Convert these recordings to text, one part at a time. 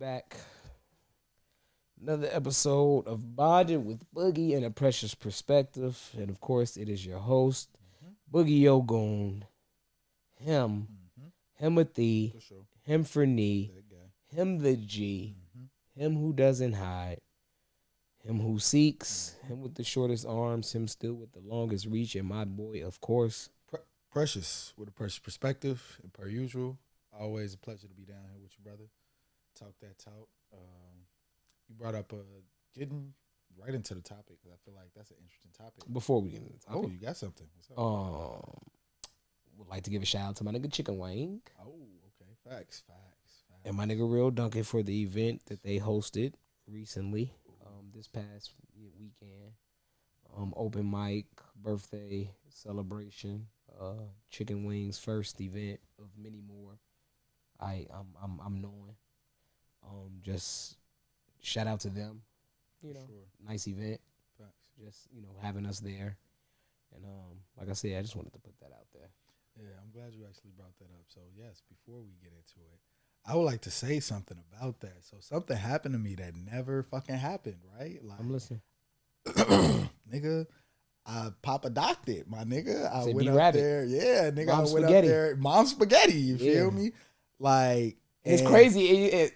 back. Another episode of Bonding with Boogie and a Precious Perspective. And of course, it is your host, Boogie Yogoon. Him. Him with the. For sure. Him for knee. That guy. Him the G. Him who doesn't hide. Him who seeks. Him with the shortest arms. Him still with the longest reach. And my boy, of course. Precious with a precious perspective. And per usual, always a pleasure to be down here with you, brother. Talk that talk. You brought up getting right into the topic because I feel like that's an interesting topic. Before we get into the topic. Oh, you got something. What's up? Would like to give a shout out to my nigga Chicken Wing. Oh, okay. Facts. And my nigga Real Duncan for the event that they hosted recently, this past weekend. Open mic, birthday celebration, Chicken Wings' first event of many more. I'm knowing. Just shout out to them. You know, nice event. Facts. Just, having us there. And like I said, I just wanted to put that out there. Yeah, I'm glad you actually brought that up. So, yes, before we get into it, I would like to say something about that. So, something happened to me that never fucking happened, right? Like, I'm listening. nigga, I Papa Docked it, my nigga. I Said went B up Rabbit. there. Yeah, nigga, Mom I went spaghetti. up there. Mom spaghetti, you feel me? Like, It's crazy.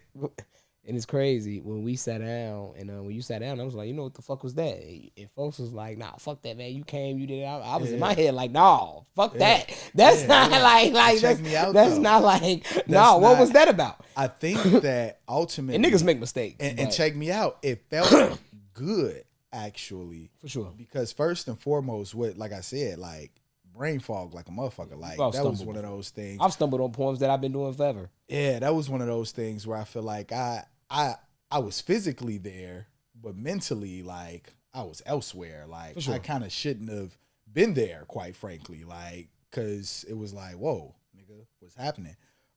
And it's crazy when we sat down, and when you sat down, I was like, what the fuck was that? And folks was like, nah, fuck that, man. You came, you did it. I was in my head like, nah, fuck that. That's not like Check me out, that's though. not like, no, what was that about? I think that ultimately, And niggas make mistakes. and check me out. It felt good, actually. For sure. Because first and foremost, like I said, like, brain fog like a motherfucker. Like, I've that was stumbled one of those things. I've stumbled on poems that I've been doing forever. Yeah, that was one of those things where I feel like I was physically there, but mentally, like, I was elsewhere. Like, Sure. I kind of shouldn't have been there, quite frankly. Like, because it was like, whoa, nigga, what's happening?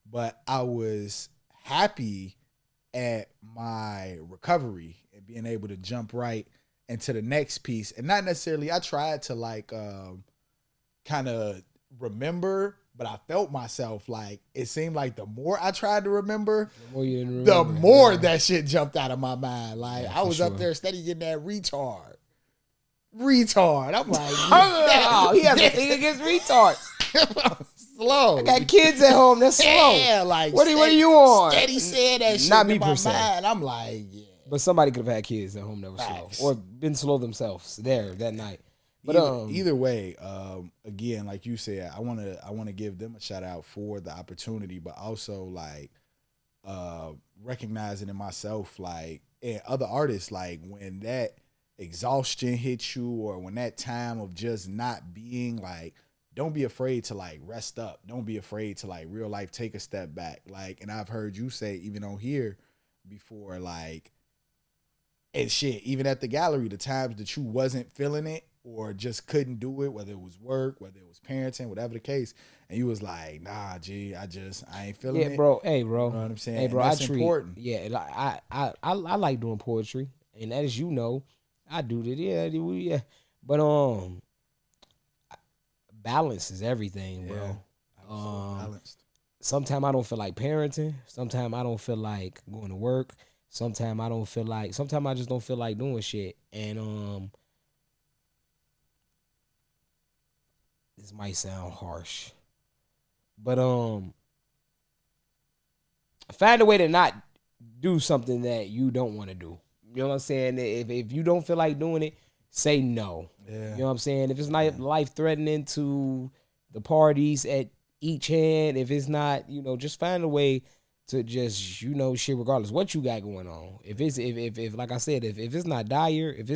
But I was happy at my recovery and being able to jump right into the next piece. And not necessarily, I tried to, like, kind of remember, but I felt myself like, it seemed like the more I tried to remember, The more you didn't the remember. more that shit jumped out of my mind. Like, Yeah, I for was sure. up there steady getting that retard. I'm like, Oh, he has a thing against retards. slow. I got kids at home. That's slow. Yeah, like, What are you on? Steady said that shit Not in me my per se. mind. I'm like, yeah. But somebody could have had kids at home that were slow, Facts. or been slow themselves there that night. But Either way, again, like you said, I wanna give them a shout out for the opportunity, but also like recognizing in myself, like, and other artists, like, when that exhaustion hits you, or when that time of just not being, like, don't be afraid to, like, rest up. Don't be afraid to, like, real life take a step back. Like, and I've heard you say even on here before, like, and shit, even at the gallery, the times that you wasn't feeling it or just couldn't do it, whether it was work, whether it was parenting, whatever the case, and you was like, nah, G, I ain't feeling it. bro. Hey, bro. You know what I'm saying? Hey, bro. And that's I treat, important. Yeah, like, I like doing poetry, and as you know, I do that. Yeah. But balance is everything, bro. Yeah, I'm so balanced. Sometimes I don't feel like parenting. Sometimes I don't feel like going to work. Sometimes I just don't feel like doing shit. And this might sound harsh, but find a way to not do something that you don't want to do. You know what I'm saying? If you don't feel like doing it, say no. Yeah. You know what I'm saying? If it's not life threatening to the parties at each hand, if it's not, just find a way to just, shit, regardless what you got going on. If like I said, if it's not dire, if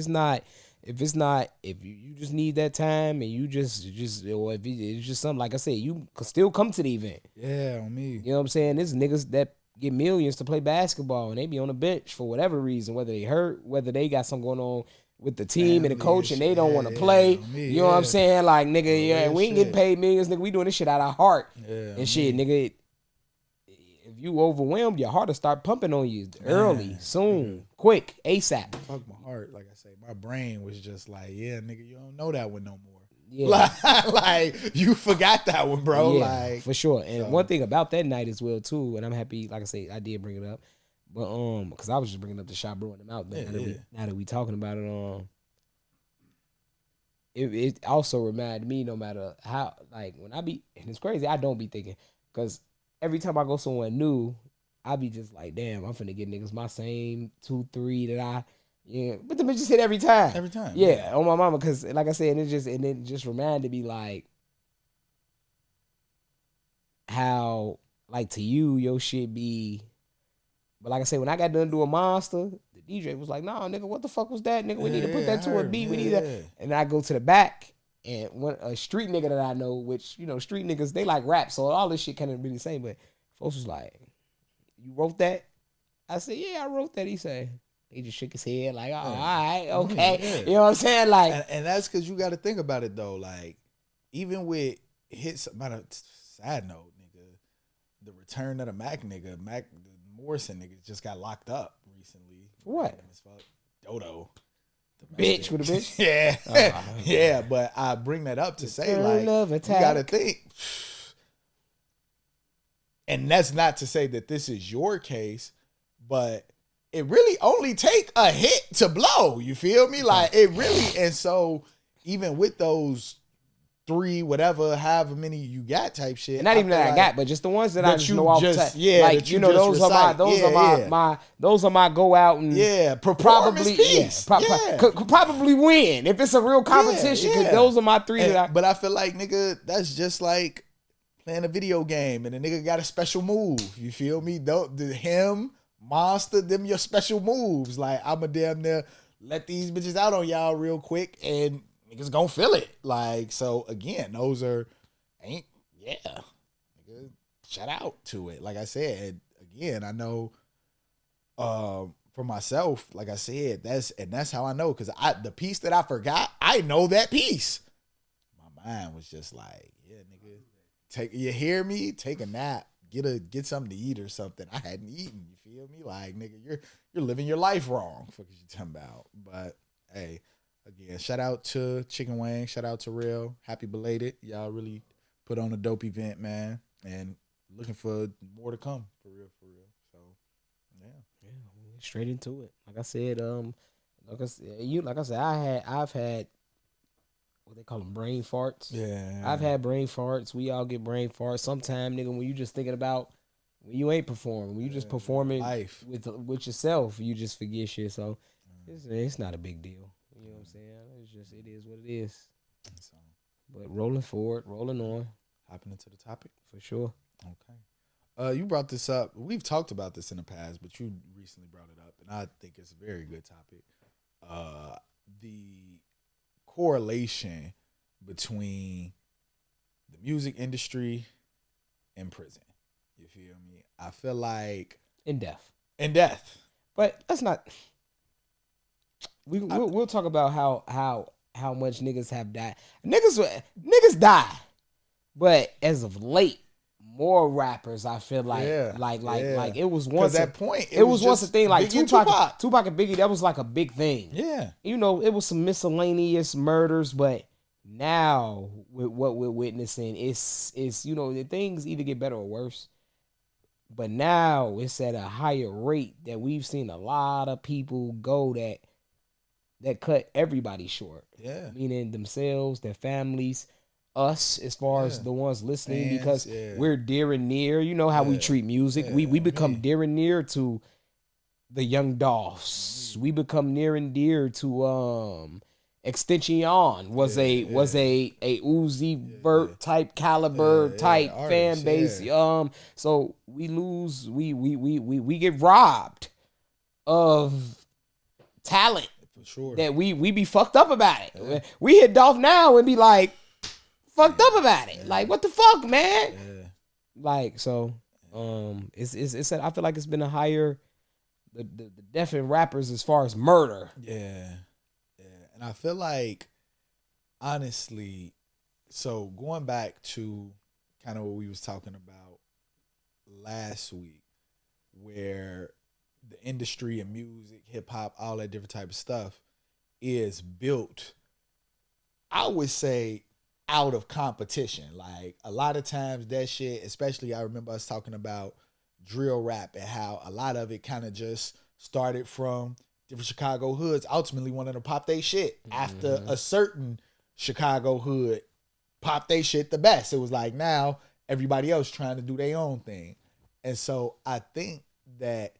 you just need that time and you just or if it's just something, like I said, you can still come to the event. Yeah, on me. You know what I'm saying? There's niggas that get millions to play basketball and they be on the bench for whatever reason, whether they hurt, whether they got something going on with the team and the coach and they don't want to play. You know what I'm saying? Like, nigga, we ain't getting paid millions, nigga. We doing this shit out of our heart. And shit, nigga. If you overwhelmed, your heart will start pumping on you early, soon, quick, ASAP. Fuck my heart, like I say. My brain was just like, yeah, nigga, you don't know that one no more. Yeah. Like you forgot that one, bro. Yeah, like for sure. And one thing about that night as well too, and I'm happy, like I say, I did bring it up, But because I was just bringing up the shot brewing them out. But now that we talking about it, it also reminded me, no matter how, like when I be, and it's crazy, I don't be thinking, because every time I go somewhere new, I be just like, damn, I'm finna get niggas my same 2-3 that I, yeah, but the bitches hit every time. Every time. Yeah, on my mama, because like I said, it just reminded me like how, like to you, your shit be, but like I said, when I got done doing Monster, the DJ was like, "Nah, nigga, what the fuck was that, nigga? We need to put that to a beat. We need that." And I go to the back, and a street nigga that I know, which street niggas, they like rap, so all this shit kind of be the same. But folks was like, "You wrote that?" I said, "Yeah, I wrote that." He said, he just shook his head like, "Oh, all right, okay." Yeah. You know what I'm saying? Like, and that's because you got to think about it though. Like, even with hits, about a side note, nigga, the return of the Mac nigga, the Morrison nigga just got locked up recently. For what? Dodo. Bitch with a bitch? Yeah. Yeah, but I bring that up to say, like, you got to think. And that's not to say that this is your case, but it really only take a hit to blow. You feel me? Like, it really, and so even with those 3, whatever, however many you got type shit. And not even that I got, but just the ones that I just know off the top. Yeah, like, those are my go out and probably probably win if it's a real competition, because those are my 3 that I. But I feel like, nigga, that's just like playing a video game and a nigga got a special move. You feel me? Him, Monster, them your special moves. Like, I'ma damn near let these bitches out on y'all real quick and niggas gonna feel it. Like, so again, those are nigga, shout out to it. Like I said, again, I know for myself, like I said, that's how I know, because the piece that I forgot, I know that piece. My mind was just like, yeah, nigga, you hear me? Take a nap. Get something to eat or something. I hadn't eaten. You feel me? Like, nigga, you're living your life wrong. Fuck is you talking about? But hey, again, shout out to Chicken Wang. Shout out to Real. Happy belated. Y'all really put on a dope event, man. And looking for more to come. For real. So, yeah. Straight into it. Like I said, I've had what they call them, brain farts. Yeah. I've had brain farts. We all get brain farts. Sometime, nigga, when you just thinking about when you ain't performing, when you just performing life with yourself, you just forget shit. So it's not a big deal. You know what I'm saying? It is what it is. So, but rolling forward, rolling on. Hopping into the topic? For sure. Okay. You brought this up. We've talked about this in the past, but you recently brought it up, and I think it's a very good topic. The correlation between the music industry and prison. You feel me? I feel like in death. But that's not. We'll talk about how much niggas have died. Niggas die, but as of late, more rappers, I feel like like it was once that point. It was once a thing, like Tupac and Biggie. That was like a big thing. Yeah, it was some miscellaneous murders, but now with what we're witnessing, it's the things either get better or worse. But now it's at a higher rate that we've seen a lot of people go that cut everybody short. Yeah, meaning themselves, their families. Us, as far as the ones listening, because we're dear and near. You know how we treat music. We become dear and near to the Young Dolphs. We become near and dear to Extension was a Uzi Vert type caliber type fan base. So we lose. We get robbed of talent. For sure. That we be fucked up about it. Yeah. We hit Dolph now and be like, fucked up about it. Like, what the fuck, man? Yeah. Like, so, it's I feel like it's been a higher the death in rappers as far as murder. Yeah. And I feel like, honestly, so going back to kind of what we was talking about last week, where the industry and music, hip hop, all that different type of stuff is built, I would say, out of competition. Like, a lot of times that shit, especially I remember us talking about drill rap and how a lot of it kind of just started from different Chicago hoods ultimately wanting to pop they shit after a certain Chicago hood popped they shit the best. It was like now everybody else trying to do their own thing. And so I think that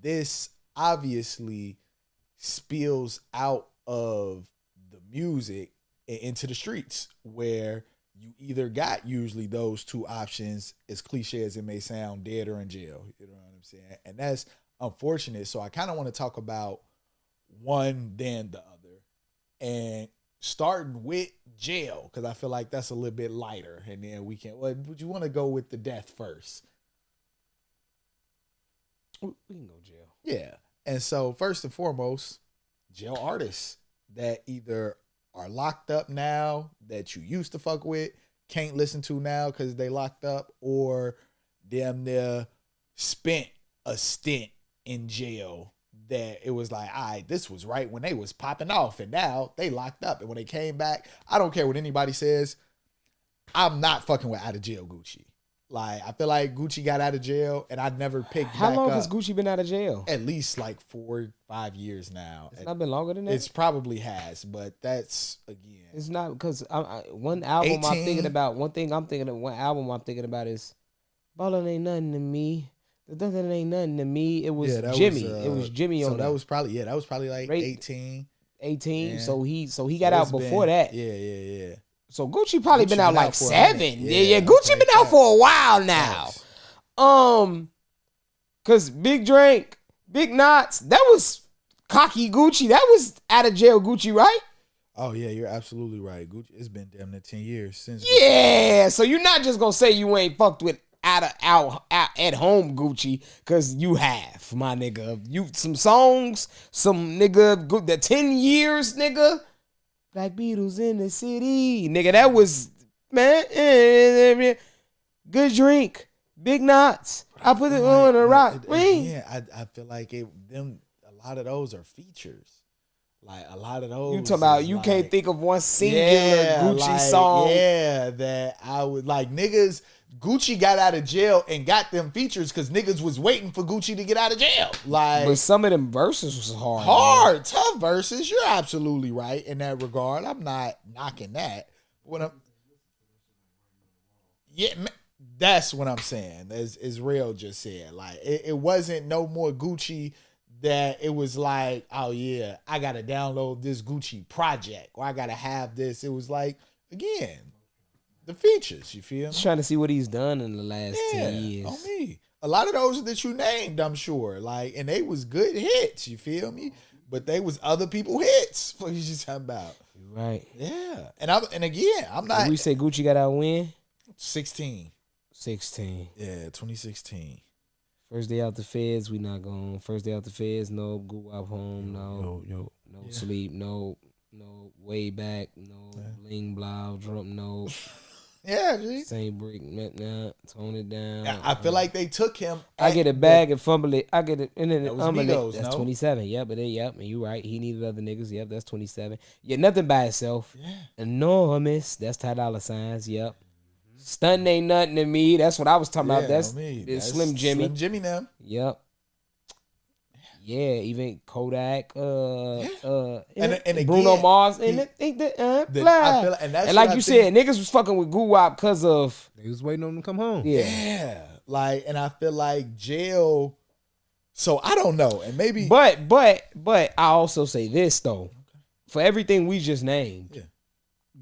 this obviously spills out of the music and into the streets, where you either got usually those two options, as cliche as it may sound, dead or in jail. You know what I'm saying? And that's unfortunate. So I kind of want to talk about one, then the other. And starting with jail, because I feel like that's a little bit lighter. And then we can, would you want to go with the death first? We can go jail. Yeah. And so first and foremost, jail artists that either are locked up now that you used to fuck with, can't listen to now because they locked up, or damn near spent a stint in jail that it was like, all right, this was right when they was popping off and now they locked up. And when they came back, I don't care what anybody says, I'm not fucking with out of jail Gucci. Like, I feel like Gucci got out of jail and I never picked back up. How long has Gucci been out of jail? At least like 4 or 5 years now. It's not been longer than that? It's probably has, but that's, again. It's not, because one album 18. I'm thinking about, one album I'm thinking about is Ballin' Ain't Nothing to Me. That ain't nothing to me. It was Jimmy. It was Jimmy on so that was probably like 18. 18. Yeah. So he got out before that. Yeah. So Gucci probably been out like 7. Yeah. Gucci okay, been out for a while now. Nice. Cause Big Drink, Big Knots, that was cocky Gucci. That was out of jail Gucci, right? Oh yeah, you're absolutely right. Gucci, it's been damn near 10 years since. Yeah. So you're not just gonna say you ain't fucked with out at home Gucci, cause you have, my nigga. You some songs, some nigga, the 10 years, nigga. Black Beatles in the city, nigga. That was, man. Good Drink, Big Knots. I put it on a rock. Yeah, I feel like a lot of those are features. Like a lot of those. You talking about you can't think of one singular Gucci song. Yeah, that I would like niggas. Gucci got out of jail and got them features because niggas was waiting for Gucci to get out of jail. Like, but some of them verses was hard. Hard, man. Tough verses. You're absolutely right in that regard. I'm not knocking that. That's what I'm saying. As Real just said, like it wasn't no more Gucci that it was like, oh yeah, I gotta download this Gucci project or I gotta have this. It was like, again, the features, you feel me? Just trying to see what he's done in the last 10 years. On me. A lot of those that you named, I'm sure. Like, and they was good hits, you feel me? But they was other people hits. What you just talking about? Right. Yeah. And again, I'm not. Did we say Gucci got out when? 16. 16. Yeah, 2016. First day out the feds, we not going. First day out the feds, no. Go up home, no. No sleep, no. Way back, no. Bling, blah, drum, no. Yeah, G. Same brick, nah, tone it down. I feel like they took him. I get a bag and fumble it. I get it, and then Migos, that's no? 27. Yeah, but and you right. He needed other niggas. Yep, that's 27. Yeah, nothing by itself. Yeah. Enormous. That's Ty Dolla $igns. Yep. Stunting ain't nothing to me. That's what I was talking about. That's Slim Jimmy. Slim Jimmy now. Yep. Yeah, even Kodak, and Bruno again, Mars, and fly. And like you said, niggas was fucking with Goo-Wop because of they was waiting on them to come home. Yeah, like, and I feel like jail. So I don't know, and maybe, but I also say this though, for everything we just named,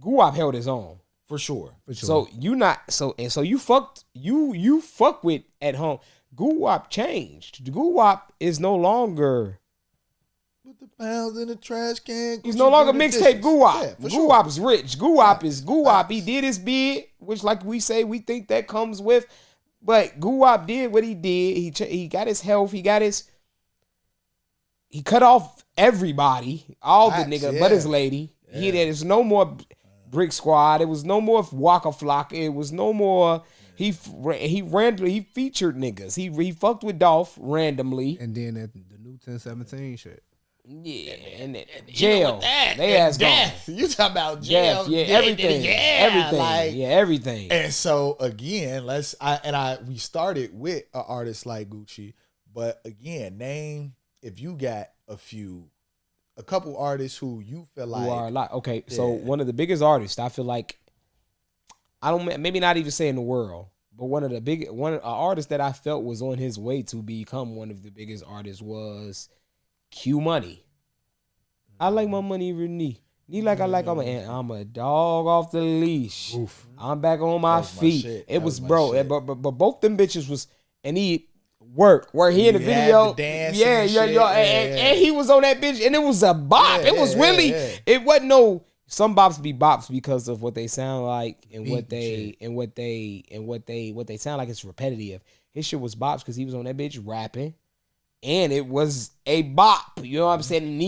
Goo-Wop held his own for sure. So you fuck with at home. Goo-Wop changed. Goo-Wop is no longer. Put the pounds in the trash can. He's no longer mixtape Goo-Wop. Yeah, Goo-Wop is rich. Goo-Wop is Goo-Wop. He did his bid, which, like we say, we think that comes with. But Goo-Wop did what he did. He got his health. He cut off everybody, all the nigga, but his lady. Yeah. There's no more Brick Squad. It was no more Waka Flocka. It was no more. He featured niggas. He fucked with Dolph randomly. And then at the new 1017 shit. Yeah, and jail. They ass death. gone. You talking about jail? Death, yeah, everything, everything, like, yeah, everything. And so again, we started with an artist like Gucci, but again, name if you got a couple artists who you feel like who are like okay. So one of the biggest artists, I feel like, I don't maybe not even say in the world, but one of an artist that I felt was on his way to become one of the biggest artists was Q Money. I like my money, Renee. I'm a dog off the leash. Oof. I'm back on my feet. It was bro, but both them bitches was, and he work where he in the video, and he was on that bitch, and it was a bop. It was really, it wasn't no. Some bops be bops because of what they sound like and what they sound like. It's repetitive. His shit was bops because he was on that bitch rapping. And it was a bop, you know what I'm saying? And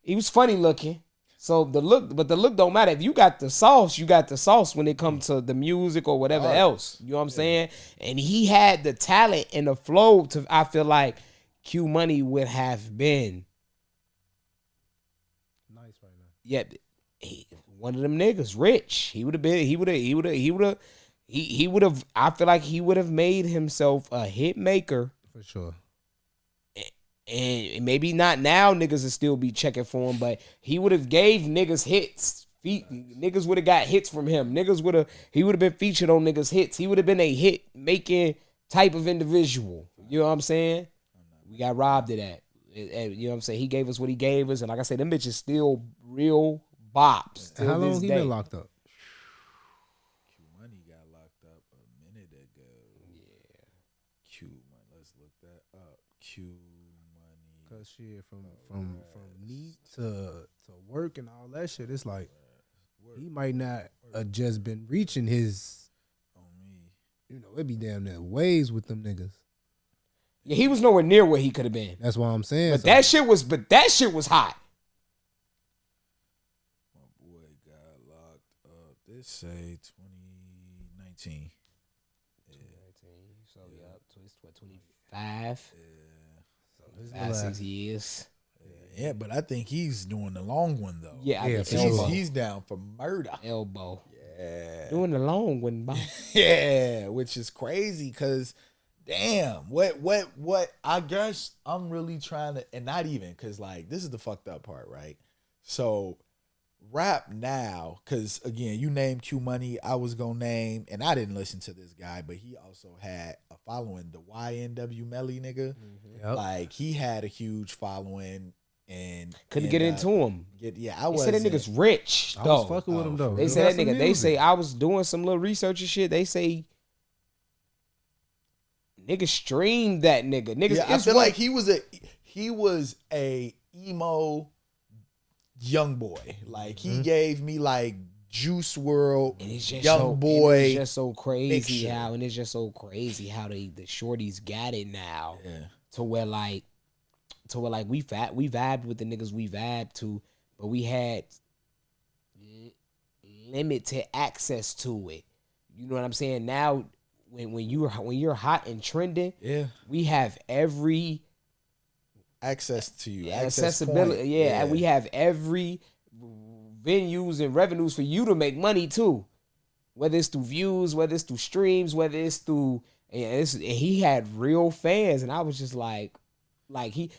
he was funny looking. So the look don't matter. If you got the sauce, you got the sauce when it comes to the music or whatever else. You know what I'm saying? And he had the talent and the flow to, I feel like Q Money would have been nice right now. Yeah, one of them niggas, rich. He would have I feel like he would have made himself a hit maker. For sure. And maybe not now niggas would still be checking for him, but he would have gave niggas hits. Niggas would have got hits from him. He would have been featured on niggas hits. He would have been a hit making type of individual. You know what I'm saying? We got robbed of that. You know what I'm saying? He gave us what he gave us, and like I said, them bitches still real bops. How long he been locked up? Q Money got locked up a minute ago. Yeah. Q Money. Let's look that up. Q Money. Cause shit from me to work and all that shit, it's like he might not have just been reaching his. On me. You know, it be damn near ways with them niggas. Yeah, he was nowhere near where he could have been. That's what I'm saying. But that shit was hot. My boy got locked up. This say 2019. Yeah. 2019. So so it's what, 25? Yeah. 5, 6 years. Yeah, but I think he's doing the long one though. Yeah, I think he's down for murder. Elbow. Yeah. Doing the long one, bro. Yeah, which is crazy because damn, what I guess I'm really trying to, and not even because like this is the fucked up part, right? So rap now, because again, you named Q Money, I was gonna name, and I didn't listen to this guy, but he also had a following, the YNW Melly nigga. Mm-hmm. Yep. Like he had a huge following. And couldn't get into him. I was. They said that nigga's rich though. I was fucking with him though. They say that nigga. They say I was doing some little research and shit. They say niggas streamed that nigga. Niggas. Yeah, I feel like he was a emo young boy. Like he gave me like Juice World, and it's just young boy. It's just so crazy how, the shorties got it now. Yeah. To where we vibed with the niggas we vibed to, but we had limited access to it. You know what I'm saying? Now, when you're hot and trending, yeah, we have every access to you, accessibility. Yeah, and we have every venues and revenues for you to make money too, whether it's through views, whether it's through streams, whether it's through. And he had real fans, and I was just like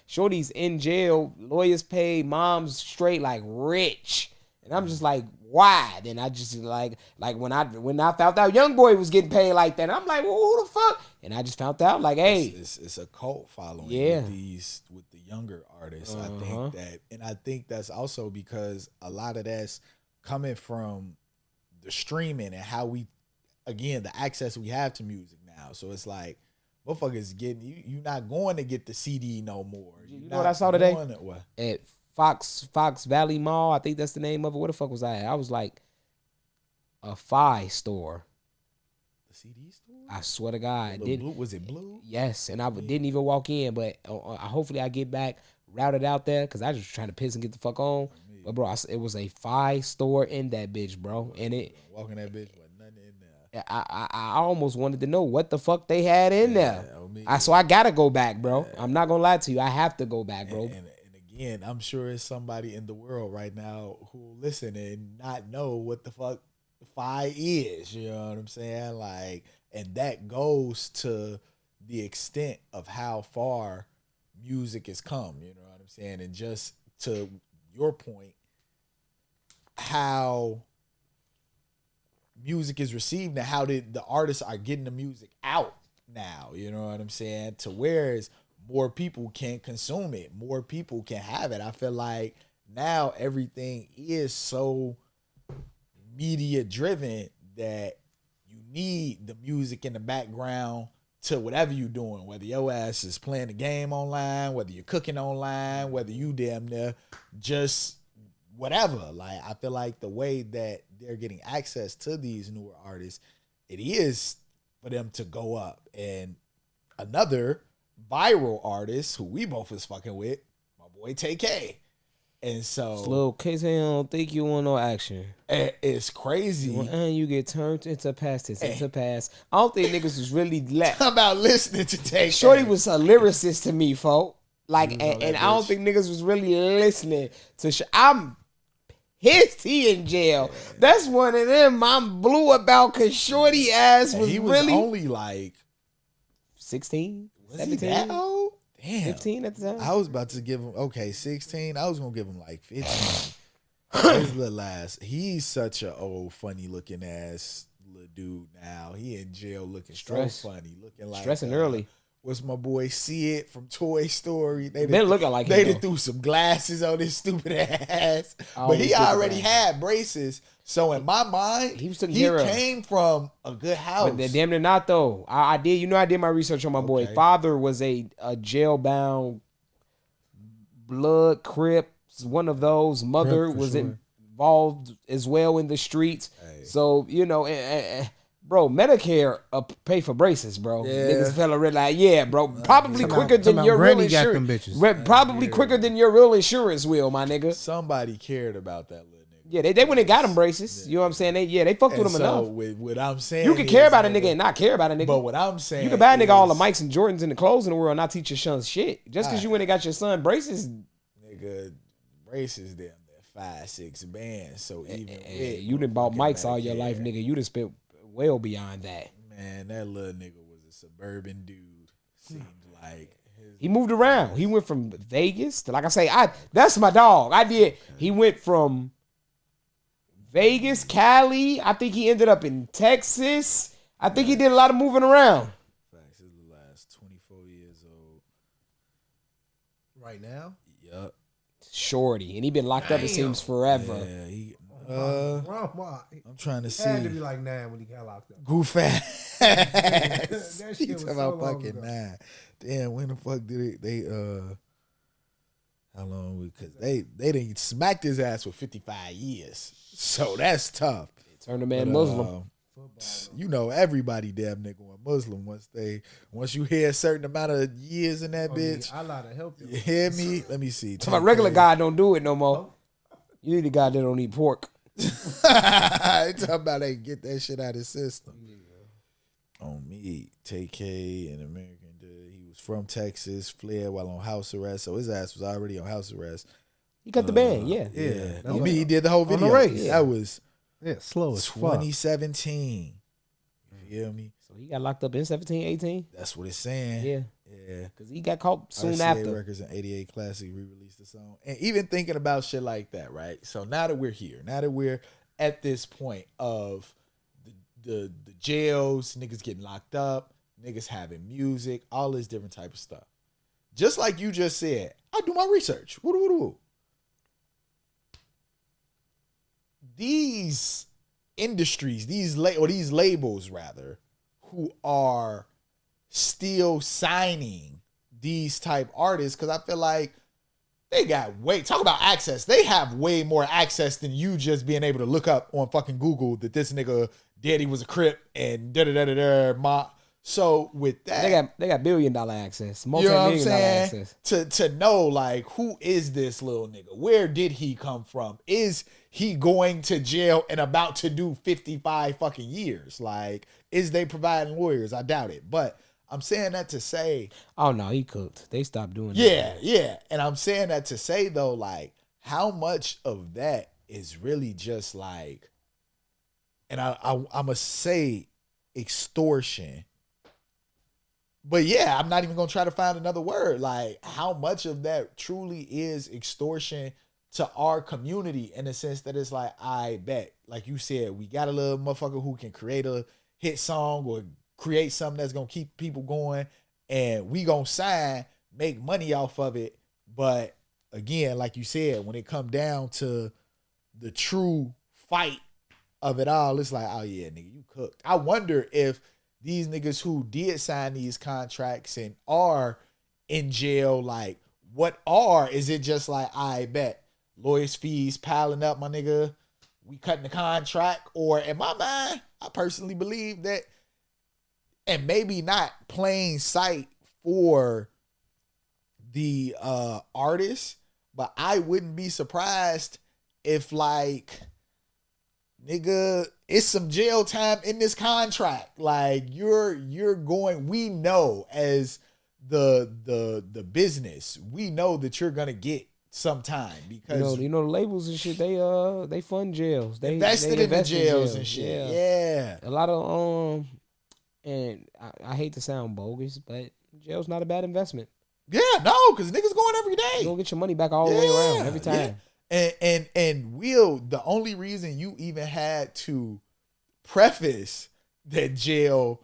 shorty's in jail, lawyers paid, mom's straight, like rich, and I'm just like, why? Then I just like when I found out Young Boy was getting paid like that, I'm like, well, who the fuck? And I just found out like, hey, it's a cult following. Yeah, with the younger artists. I think that's also because a lot of that's coming from the streaming and how we, again, the access we have to music now. So it's like, motherfuckers getting you not going to get the CD no more. You know what I saw today? At Fox Valley Mall, I think that's the name of it. Where the fuck was I at? I was like, a Fi store. The CD store? I swear to God. Was it blue? Yes, and I didn't even walk in, but hopefully I get back, routed out there, because I just trying to piss and get the fuck on. But bro, it was a Fi store in that bitch, bro. And it walking that bitch with nothing in there. I almost wanted to know what the fuck they had in there. So I gotta go back, bro. I'm not gonna lie to you. I have to go back, bro. And again, I'm sure it's somebody in the world right now who listen and not know what the fuck fi is. You know what I'm saying? Like, and that goes to the extent of how far music has come. You know what I'm saying? And just to your point, how music is received and how the artists are getting the music out now. You know what I'm saying? To whereas more people can consume it, more people can have it. I feel like now everything is so media driven that you need the music in the background to whatever you're doing, whether your ass is playing the game online, whether you're cooking online, whether you damn near just whatever. Like, I feel like the way that they're getting access to these newer artists, it is for them to go up. And another viral artist who we both was fucking with, my boy TK. And so This little case, I don't think you want no action. it's crazy. And you get turned into past tense, into past. I don't think niggas was really Talk about listening to TK. Shorty was a lyricist to me, folk. Like, He was on and that I don't bitch. think niggas was really listening to. I'm pissed he in jail. That's one of them I'm blue about because Shorty ass And was he was really only like 16, was he 17, that old? Damn. 15 at the time. I was about to give him 16. I was gonna give him like 15. His little ass. He's such a old, funny looking ass little dude now. He in jail looking Stress. so funny, looking like Stressing early. What's my boy See It from Toy Story? They Been looking like they him, done though. threw some glasses on his stupid ass, I but always he think already about it. had braces. So in my mind, He was taken care of. came from a good house. But damn near not though. I did. You know, I did my research on my boy. Okay. Father was a jail-bound blood Crips, one of those. Mother Crip, for was sure. involved as well in the streets. Hey. So you know, bro, Medicare pay for braces, bro. Yeah. Niggas fella really like, yeah, bro. Probably Talking quicker about- than talking your about real Brandy got them insurance. bitches. Probably quicker than your real insurance will, my nigga. Somebody cared about that little nigga. Yeah, they went and got them braces. You know what I'm saying? They fucked with And them so enough. with what I'm saying, You can care is, about a nigga and not care about a nigga. But what I'm saying, You can buy a nigga all the is, Mikes and Jordans and the clothes in the world and not teach your son shit. Just because you went and got your son braces, nigga, braces them at 5-6 bands. So even with you done bought fucking Mikes all your life, Medicare, nigga. You done spent well beyond that. Man, that little nigga was a suburban dude. Seemed like He moved around. He went from Vegas to, like I say, that's my dog. He went from Vegas, Cali. I think he ended up in Texas. I think he did a lot of moving around. facts. His little ass 24 years old. Right now? Yup. Shorty. And he been locked up, it seems, forever. Yeah, he. I'm trying to see. Had to be like 9 when he got locked up. Goof ass. That He shit was talking so about long fucking ago. 9. Damn, when the fuck did it? They how long? Because they didn't smacked his ass for 55 years. So that's tough. Turn the man But, Muslim. you know, everybody damn nigga went Muslim once you hear a certain amount of years in that bitch. I lie to help them. You hear me? Let me see. My regular guy don't do it no more. You need a guy that don't eat pork. Talking about they get that shit out of his system. On me, TK, an American dude. He was from Texas, fled while on house arrest, so his ass was already on house arrest. He got the band, yeah. Yeah. That's On me, he did the whole the video. race. That was Yeah, slow as fuck. 2017. You feel me? So he got locked up in 17, 18. That's what it's saying. Yeah. Yeah. Because he got caught soon RCA after. Records and 88 Classic re-released the song. And even thinking about shit like that, right? So now that we're here, now that we're at this point of the jails, niggas getting locked up, niggas having music, all this different type of stuff. Just like you just said, I do my research. Woo-doo-woo-doo. These industries, these labels rather, who are still signing these type artists, because I feel like they got talk about access. They have way more access than you just being able to look up on fucking Google that this nigga daddy was a Crip and da-da-da-da-da. So with that, They got $1 billion access, you know what I'm multi-million dollar saying? access. To know, like, who is this little nigga? Where did he come from? Is he going to jail and about to do 55 fucking years? Like, is they providing lawyers? I doubt it. But I'm saying that to say, Oh no, he cooked. They stopped doing yeah, that. yeah. And I'm saying that to say though, like, how much of that is really just like, and I'm gonna say extortion. But yeah, I'm not even gonna try to find another word. Like, how much of that truly is extortion to our community in the sense that it's like, I bet, like you said, we got a little motherfucker who can create a hit song or create something that's gonna keep people going, and we gonna sign, make money off of it. But again, like you said, when it come down to the true fight of it all, it's like, oh yeah, nigga, you cooked. I wonder if these niggas who did sign these contracts and are in jail, like, is it just like, I bet lawyers' fees piling up, my nigga, we cutting the contract? Or in my mind, I personally believe that, and maybe not plain sight for the artist, but I wouldn't be surprised if, like, nigga, it's some jail time in this contract. Like, you're going, we know as the business, we know that you're gonna get some time because you know the labels and shit. They fund jails. They invested they in the invest jails and shit. Yeah. A lot of and I hate to sound bogus, but jail's not a bad investment. Yeah, no, because niggas going every day. You gonna get your money back all the way around every time. Yeah. And Will, the only reason you even had to preface that jail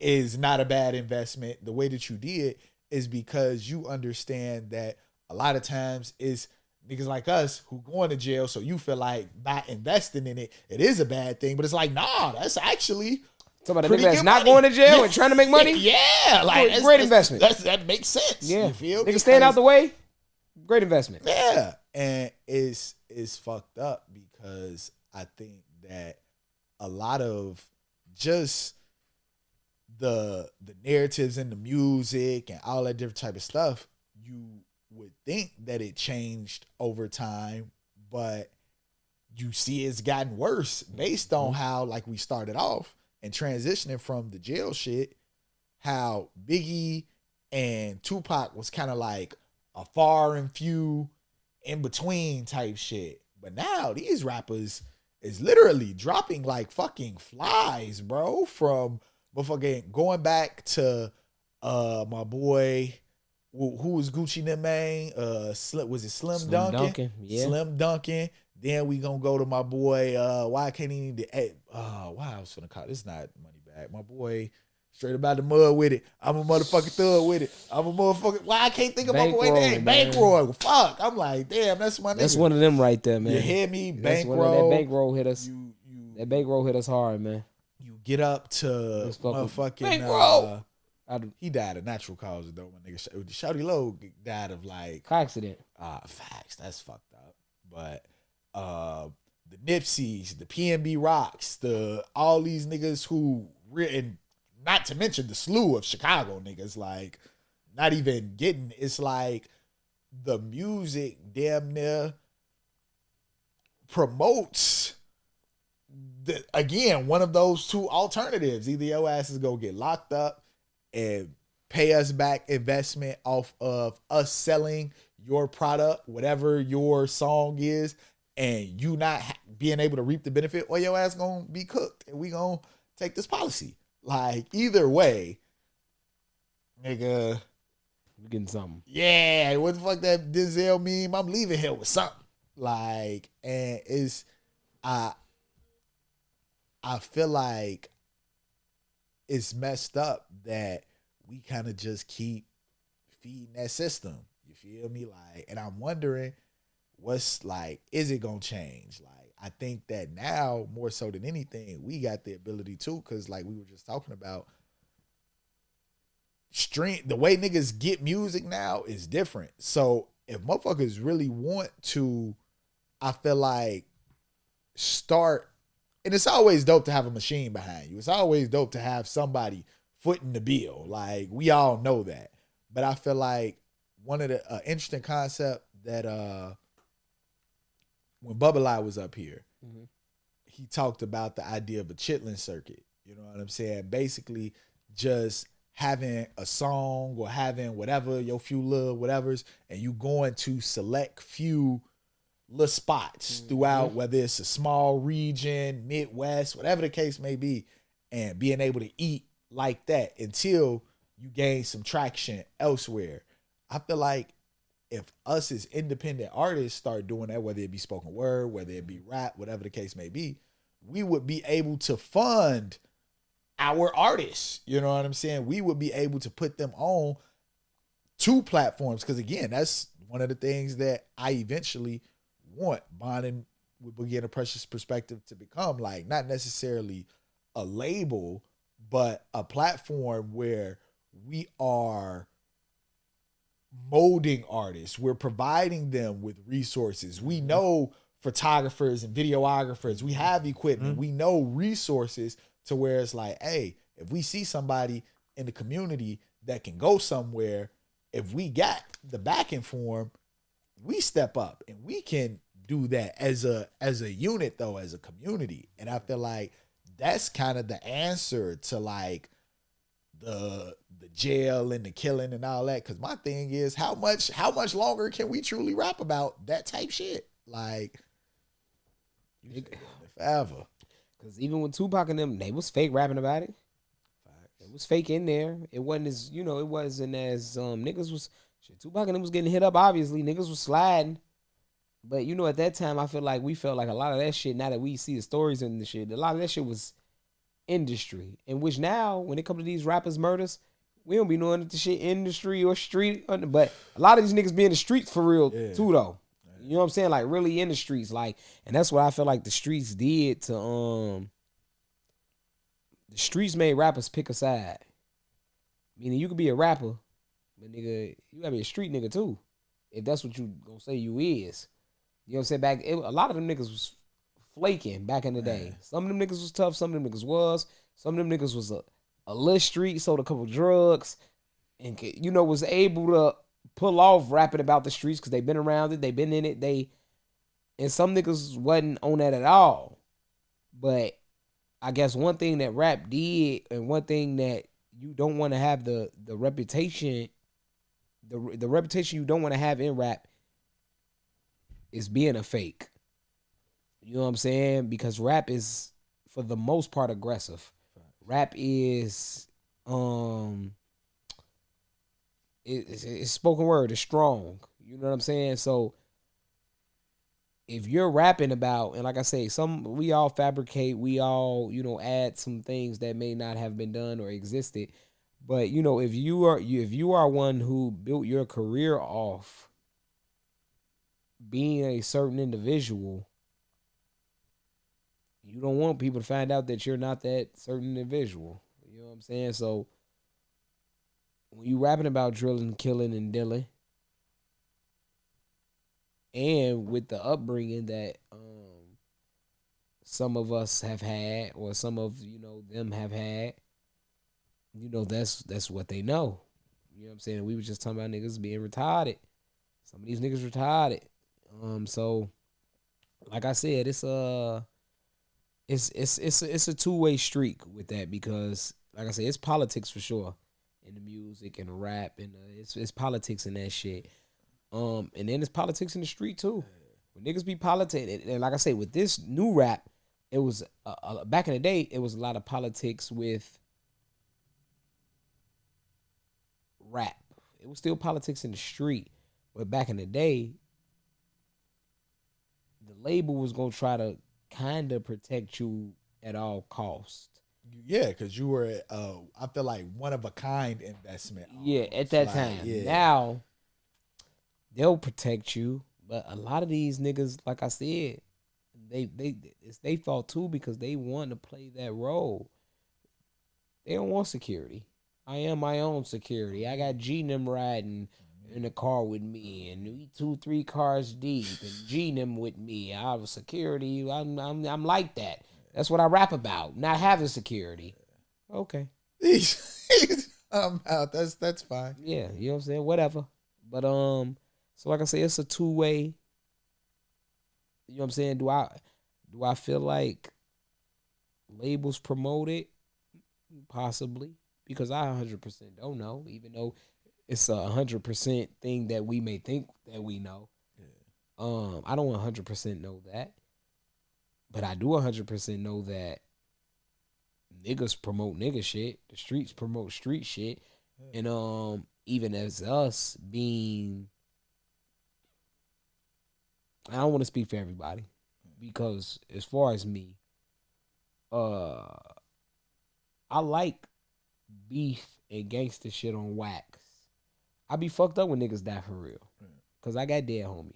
is not a bad investment the way that you did is because you understand that a lot of times it's niggas like us who going to jail, so you feel like by investing in it, it is a bad thing. But it's like, nah, that's actually somebody that's not going to jail and trying to make money. Yeah, like that's, great investment. That makes sense. Yeah, you feel niggas staying out the way. Great investment. Yeah, and it's fucked up because I think that a lot of just the narratives and the music and all that different type of stuff, you would think that it changed over time, but you see it's gotten worse based on how, like, we started off and transitioning from the jail shit, how Biggie and Tupac was kind of like a far and few in between type shit. But now these rappers is literally dropping like fucking flies, bro, from motherfucking going back to my boy who was Gucci in the main? Was it Slim Duncan? Yeah. Slim Duncan. Then we gonna go to my boy. Why can't he? Why I was gonna call this not money bag. My boy, straight about the mud with it. I'm a motherfucking thug with it. I'm a motherfucking. Why I can't think of my boy name? Bankroll. Fuck. I'm like, damn, that's my nigga. That's one of them right there, man. You hear me? Bankroll. That bankroll hit us. You that bankroll hit us hard, man. You get up to motherfucking bankroll. He died of natural causes though, my nigga. Shawty Low died of like car accident. Facts. That's fucked up. But the Nipseys, the PNB Rocks, all these niggas who and not to mention the slew of Chicago niggas, like not even getting. It's like the music damn near promotes again one of those two alternatives. Either your ass is gonna get locked up and pay us back investment off of us selling your product, whatever your song is, and you not being able to reap the benefit, or your ass gonna be cooked and we gonna take this policy. Like, either way, nigga, we getting something. Yeah, what the fuck that Denzel meme? I'm leaving here with something. Like, and it's I feel like it's messed up that we kind of just keep feeding that system. You feel me? Like, and I'm wondering what's like, is it gonna change? Like, I think that now more so than anything, we got the ability to, because like we were just talking about, the way niggas get music now is different. So if motherfuckers really want to, I feel like start, and it's always dope to have a machine behind you. It's always dope to have somebody footing the bill. Like, we all know that. But I feel like one of the interesting concept that when Bubba Lie was up here, he talked about the idea of a chitlin circuit. You know what I'm saying? Basically, just having a song or having whatever, your few little whatevers, and you going to select few little spots throughout, whether it's a small region, Midwest, whatever the case may be, and being able to eat like that until you gain some traction elsewhere. I feel like if us as independent artists start doing that, whether it be spoken word, whether it be rap, whatever the case may be, we would be able to fund our artists. You know what I'm saying? We would be able to put them on two platforms. Because again, that's one of the things that I eventually want bonding with Boogie and Precious perspective to become, like, not necessarily a label, but a platform where we are molding artists. We're providing them with resources. We know photographers and videographers. We have equipment. We know resources to where it's like, hey, if we see somebody in the community that can go somewhere, if we got the backing for them, we step up and we can do that as a unit, though, as a community. And I feel like that's kind of the answer to like the jail and the killing and all that. Because my thing is, how much longer can we truly rap about that type shit? Like, forever. Because even with Tupac and them, they was fake rapping about it. It was fake in there. It wasn't as, it wasn't as niggas was shit. Tupac and them was getting hit up. Obviously, niggas was sliding. But at that time, I feel like we felt like a lot of that shit. Now that we see the stories and the shit, a lot of that shit was industry. In which now, when it comes to these rappers' murders, we don't be knowing that the shit industry or street. But a lot of these niggas be in the streets for real too, though. You know what I'm saying? Like, really in the streets. Like, and that's what I feel like the streets did to the streets made rappers pick a side. Meaning you could be a rapper, but nigga, you gotta be a street nigga too. If that's what you gonna say you is. You know what I'm saying? A lot of them niggas was flaking back in the day. Some of them niggas was tough, some of them niggas was. Some of them niggas was a little street, sold a couple drugs, and was able to pull off rapping about the streets because they been around it, they been in it, and some niggas wasn't on that at all. But I guess one thing that rap did, and one thing that you don't want to have the reputation, the reputation you don't want to have in rap is being a fake. You know what I'm saying? Because rap is, for the most part, aggressive. Rap is it's spoken word, it's strong. You know what I'm saying? So if you're rapping about, and like I say, we all fabricate, we all, add some things that may not have been done or existed. But if you are one who built your career off being a certain individual, you don't want people to find out that you're not that certain individual. You know what I'm saying? So when you rapping about drilling, killing, and dealing, and with the upbringing that some of us have had, or some of them have had, that's what they know. You know what I'm saying? We were just talking about niggas being retarded. Some of these niggas retarded. So like I said, it's a two-way streak with that, because like I said, it's politics for sure in the music and the rap, and it's politics in that shit. And then it's politics in the street too. When niggas be politicking, and like I say, with this new rap, it was back in the day, it was a lot of politics with rap. It was still politics in the street, but back in the day, the label was gonna try to kind of protect you at all costs. Yeah, because you were, I feel like, one of a kind investment. Yeah, at that time. Yeah. Now, they'll protect you, but a lot of these niggas, like I said, it's their fault too, because they want to play that role. They don't want security. I am my own security. I got G them riding in the car with me, and we 2-3 cars deep, and G them with me. I have security. I'm like that. That's what I rap about. Not having security. Okay. I'm out. That's fine. Yeah, you know what I'm saying? Whatever. But so like I say, it's a two-way. You know what I'm saying? Do I feel like labels promote it? Possibly. because I 100% don't know, even though it's a 100% thing that we may think that we know. I don't 100% know that, but I do 100% know that niggas promote nigga shit. The streets promote street shit, and even as us being, I don't want to speak for everybody, because as far as me, I like beef and gangster shit on wax. I be fucked up when niggas die for real, cause I got dead homies.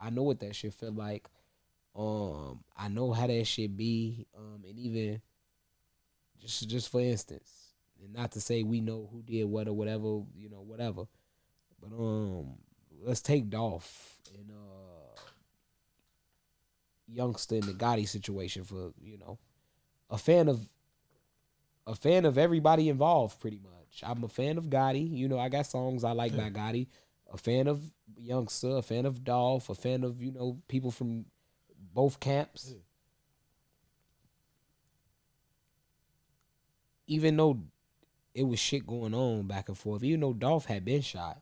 I know what that shit feel like. I know how that shit be. And even just for instance, and not to say we know who did what or whatever, whatever. But let's take Dolph and Youngster in the Gotti situation for a fan of everybody involved pretty much. I'm a fan of Gotti. I got songs I like by Gotti. A fan of Youngster, a fan of Dolph, a fan of people from both camps. Even though it was shit going on back and forth, even though Dolph had been shot,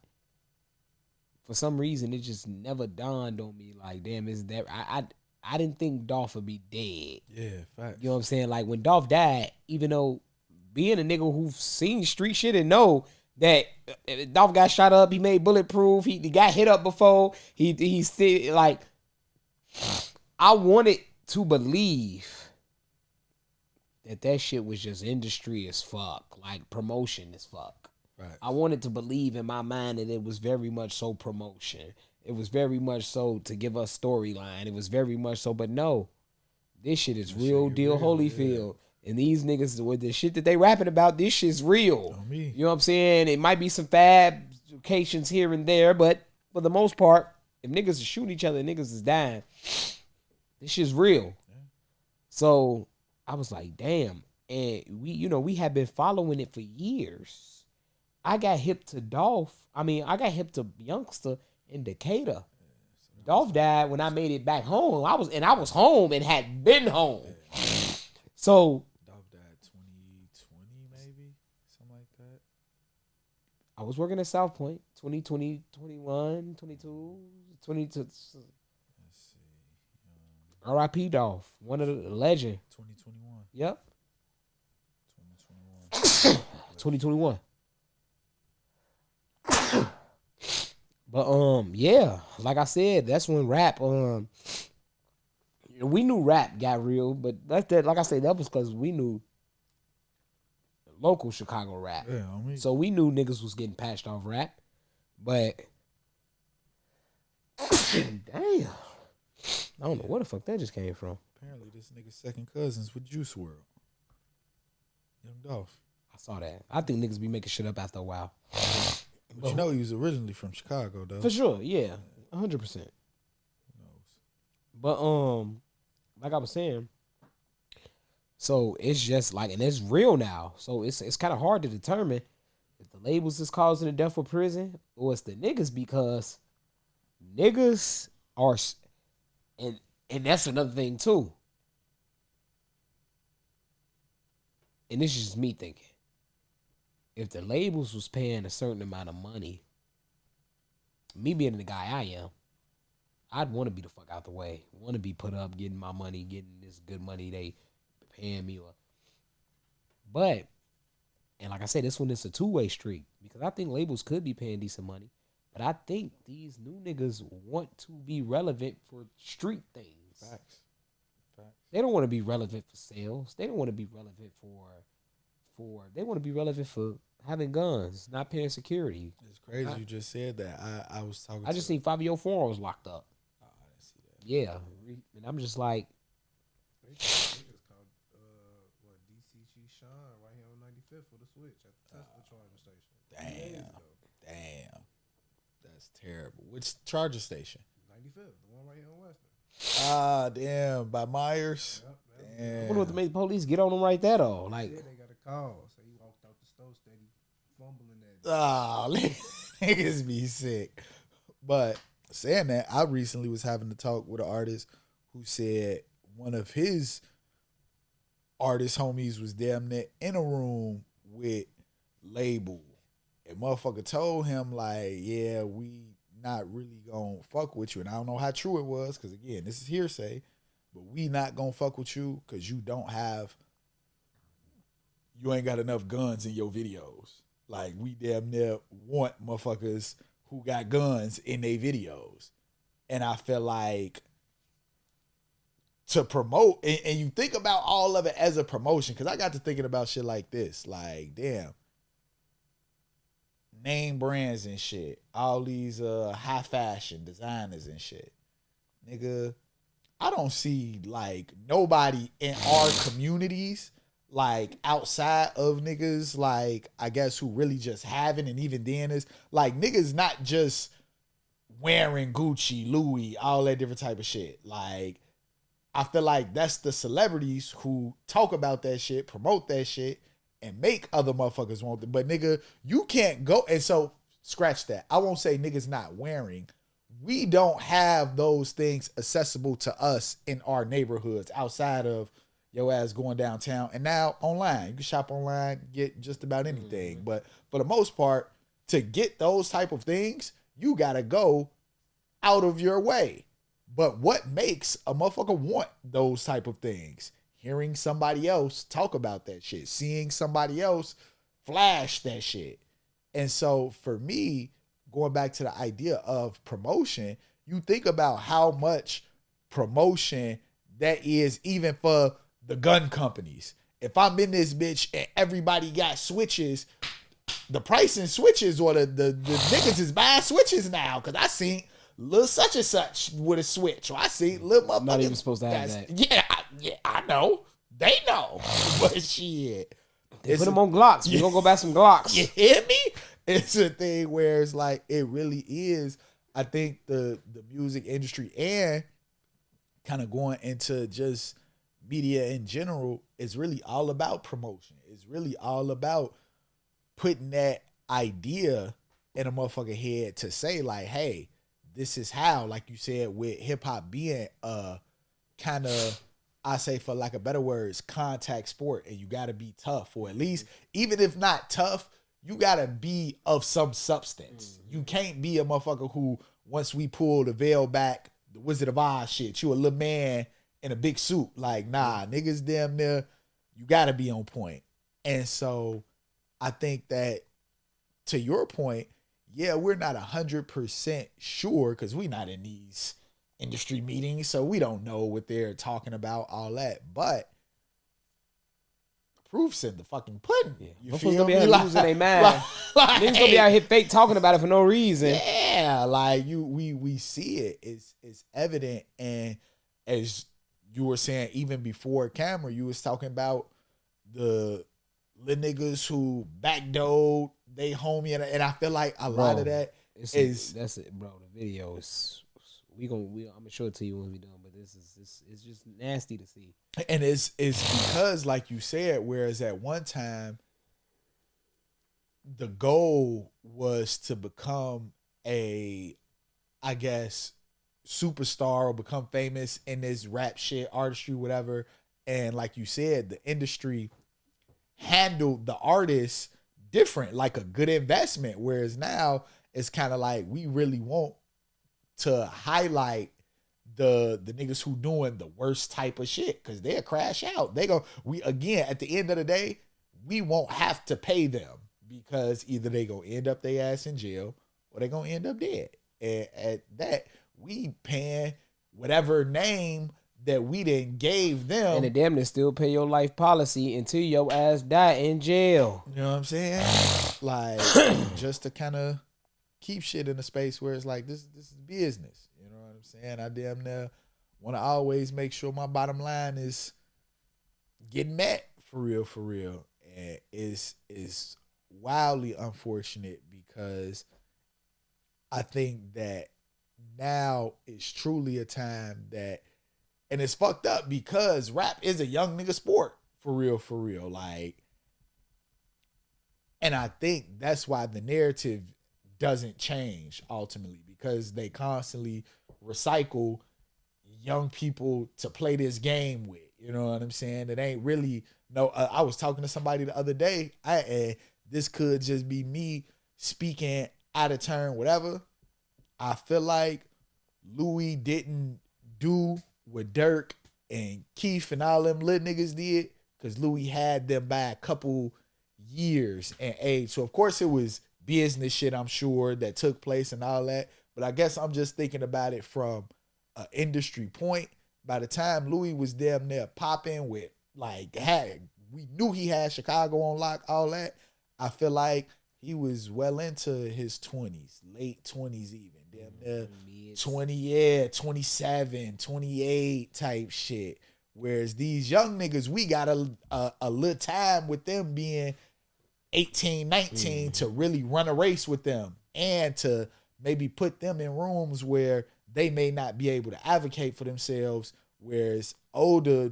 for some reason it just never dawned on me like, damn, is that I didn't think Dolph would be dead. Yeah, facts. You know what I'm saying? Like when Dolph died, even though being a nigga who's seen street shit and know that Dolph got shot up, he made bulletproof, he got hit up before, he still like, I wanted to believe that shit was just industry as fuck, like promotion as fuck. Right. I wanted to believe in my mind that it was very much so promotion. It was very much so to give us storyline. It was very much so, but no, this shit is real deal Holyfield. Yeah. And these niggas, with the shit that they rapping about, this shit's real. You know what I'm saying? It might be some fabrications here and there, but for the most part, if niggas is shooting each other, niggas is dying. This shit's real. Yeah. So I was like, damn. And we have been following it for years. I got hip to Dolph. I got hip to Youngster in Decatur. Yeah, Dolph died when I made it back home. I was home and had been home. Yeah. So Dolph died 2020 maybe, something like that. I was working at South Point 2020, 21, 22, 22. Let's see. R.I.P. Dolph, one of the legend. 2021. Yep. 2021. 2021. But yeah, like I said, that's when rap we knew rap got real, but that like I said, that was because we knew local Chicago rap. Yeah, so we knew niggas was getting patched off rap. But damn. I don't know where the fuck that just came from. Apparently this nigga's second cousins with Juice WRLD. Young Dolph. I saw that. I think niggas be making shit up after a while. But you know he was originally from Chicago, though. For sure, yeah. 100%. Who knows? But like I was saying, so it's just like, and it's real now. So it's kind of hard to determine if the labels is causing the death for prison or it's the niggas, because niggas are, and that's another thing too. And this is just me thinking. If the labels was paying a certain amount of money, me being the guy I am, I'd want to be the fuck out the way. Want to be put up, getting my money, getting this good money they paying me. But, and like I said, this one is a two-way street, because I think labels could be paying decent money, but I think these new niggas want to be relevant for street things. Facts. They don't want to be relevant for sales. They don't want to be relevant for they want to be relevant for having guns, not paying security. It's crazy you just said that. I was talking. I just seen Fabio Foro was locked up. Oh, I didn't see that. Yeah, and I'm just like, It's called DCG Sean right here on 95th for the switch at the Tesla charger station. Damn, that's terrible. Which charger station? 95th, the one right here on Western. Ah, damn, by Myers. Yep, I wonder what the police get on them right there though. Like, they got a call, so he walked out the store steady fumbling that. Ah, niggas be sick. But saying that, I recently was having a talk with an artist who said one of his artist homies was damn near in a room with label. And motherfucker told him like, yeah, we not really gonna fuck with you. And I don't know how true it was, because again, this is hearsay, but we not gonna fuck with you because you ain't got enough guns in your videos. Like, we damn near want motherfuckers who got guns in their videos. And I feel like to promote, and you think about all of it as a promotion, because I got to thinking about shit like this. Like, damn, name brands and shit. All these high fashion designers and shit. Nigga, I don't see like nobody in our communities, like outside of niggas, like I guess who really just having, and even then is like niggas not just wearing Gucci, Louis, all that different type of shit. Like, I feel like that's the celebrities who talk about that shit, promote that shit, and make other motherfuckers want it. But nigga, you can't go, and so scratch that. I won't say niggas not wearing. We don't have those things accessible to us in our neighborhoods outside of your ass going downtown. And now online, you can shop online, get just about anything. But for the most part, to get those type of things, you gotta go out of your way. But what makes a motherfucker want those type of things? Hearing somebody else talk about that shit, seeing somebody else flash that shit. And so for me, going back to the idea of promotion, you think about how much promotion that is even for the gun companies. If I'm in this bitch and everybody got switches, the pricing switches, or the niggas is buying switches now. Cause I seen little such and such with a switch. Or I see little motherfuckers. Not even supposed to have that. Yeah, I know. They know. But shit. They put them on Glocks. We gonna go buy some Glocks. You hear me? It's a thing where it's like, it really is. I think the music industry, and kind of going into just media in general, is really all about promotion. It's really all about putting that idea in a motherfucker head to say like, hey, this is how, like you said, with hip hop being kind of, I say for lack of better words, contact sport, and you gotta be tough, or at least, even if not tough, you gotta be of some substance. You can't be a motherfucker who, once we pull the veil back, the Wizard of Oz shit, you a little man in a big suit. Like, nah, niggas damn near, you gotta be on point. And so I think that, to your point, yeah, we're not 100% sure, because we not in these industry meetings, so we don't know what they're talking about, all that. But proof's in the fucking pudding. Yeah. You feel gonna be me? losing their mind. Niggas gonna be out here fake talking about it for no reason. Yeah, like we see it. It's evident. And as you were saying, even before camera, you was talking about the little niggas who backdoored they homie, and I feel like a lot of that is that's it, bro. The video is I'm gonna show it to you when we done, but this it's just nasty to see. And it's because, like you said, whereas at one time the goal was to become a, I guess, superstar or become famous in this rap shit, artistry, whatever. And like you said, the industry handled the artists different, like a good investment. Whereas now it's kind of like, we really want to highlight the niggas who doing the worst type of shit, because they'll crash out. Again, at the end of the day, we won't have to pay them, because either they gonna end up their ass in jail or they gonna end up dead. And at that, we paying whatever name that we didn't gave them. And the damn near still pay your life policy until your ass die in jail. You know what I'm saying? Like, just to kind of keep shit in a space where it's like, this is business. You know what I'm saying? I damn near want to always make sure my bottom line is getting met for real. And it's wildly unfortunate, because I think that now is truly a time that, and it's fucked up, because rap is a young nigga sport for real. Like, and I think that's why the narrative doesn't change ultimately, because they constantly recycle young people to play this game with. You know what I'm saying? It ain't really I was talking to somebody the other day, and this could just be me speaking out of turn, whatever. I feel like Louis didn't do what Dirk and Keith and all them lit niggas did, because Louis had them by a couple years and age. So of course it was business shit, I'm sure, that took place and all that. But I guess I'm just thinking about it from an industry point. By the time Louis was damn near popping with, like, we knew he had Chicago on lock, all that. I feel like he was well into his 20s, late 20s even. Damn near 20, yeah, 27, 28 type shit. Whereas these young niggas, we got a little time with them being 18, 19 to really run a race with them and to maybe put them in rooms where they may not be able to advocate for themselves, whereas older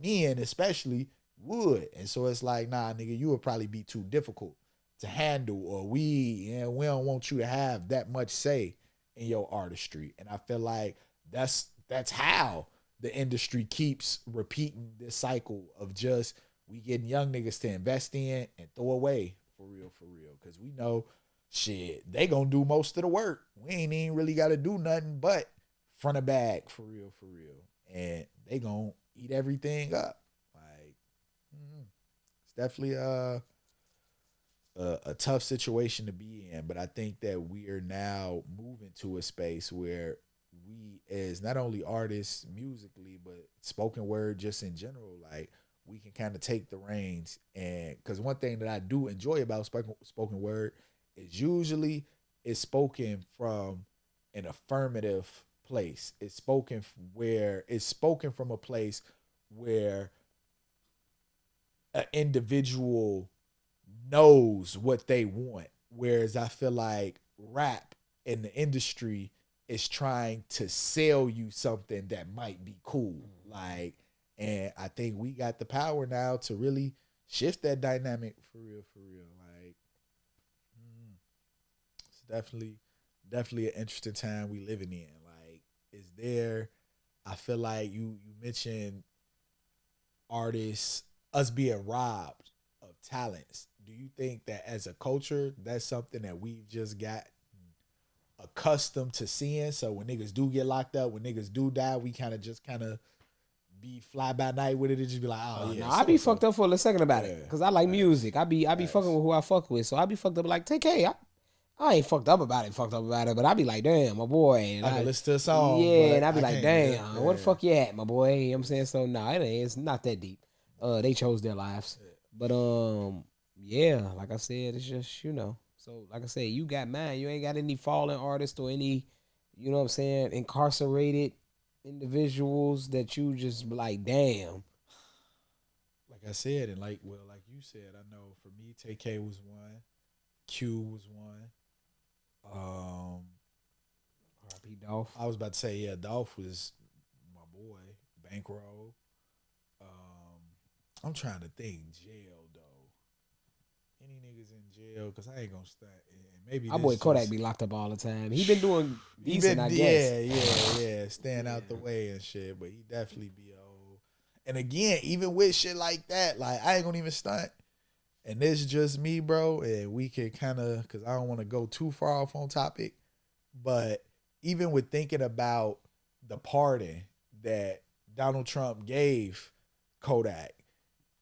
men especially would. And so it's like, nah, nigga, you would probably be too difficult to handle, or we don't want you to have that much say in your artistry. And I feel like that's how the industry keeps repeating this cycle of just we getting young niggas to invest in and throw away for real. Because we know, shit, they gonna do most of the work. We ain't even really got to do nothing but front of bag for real. And they gonna eat everything up. Like, it's definitely a tough situation to be in. But I think that we are now moving to a space where we, as not only artists musically, but spoken word just in general, like, we can kind of take the reins. And because one thing that I do enjoy about spoken word is usually it's spoken from an affirmative place. It's spoken from a place where an individual knows what they want. Whereas I feel like rap in the industry is trying to sell you something that might be cool. Like, and I think we got the power now to really shift that dynamic for real. Like, it's definitely an interesting time we living in. Like, I feel like you mentioned artists, us being robbed of talents. Do you think that as a culture, that's something that we've just got accustomed to seeing? So when niggas do get locked up, when niggas do die, we kind of be fly by night with it and just be like, oh yeah. No, I be fucked up for a second about it because I like music. I be fucking with who I fuck with, so I be fucked up like TK. I ain't fucked up about it, but I be like, damn, my boy. I can listen to a song. Yeah, and I be like, damn, where the fuck you at, my boy? You know what I'm saying? So no, it ain't. It's not that deep. They chose their lives, but yeah, like I said, it's just, you know. So like I said, you got mine. You ain't got any fallen artists or any, you know what I'm saying, incarcerated individuals that you just like, damn. Like I said, and like you said, I know for me, TK was one, Q was one. R.I.P. Dolph. I was about to say, yeah, Dolph was my boy. Bankroll. I'm trying to think. Jail though. Any niggas in jail? Because I ain't gonna stunt. Maybe my boy Kodak be locked up all the time. He been doing decent, I guess. Yeah, staying out the way and shit. But he definitely be old. And again, even with shit like that, like, I ain't gonna even stunt. And this is just me, bro. And we can kind of, because I don't want to go too far off on topic. But even with thinking about the pardon that Donald Trump gave Kodak,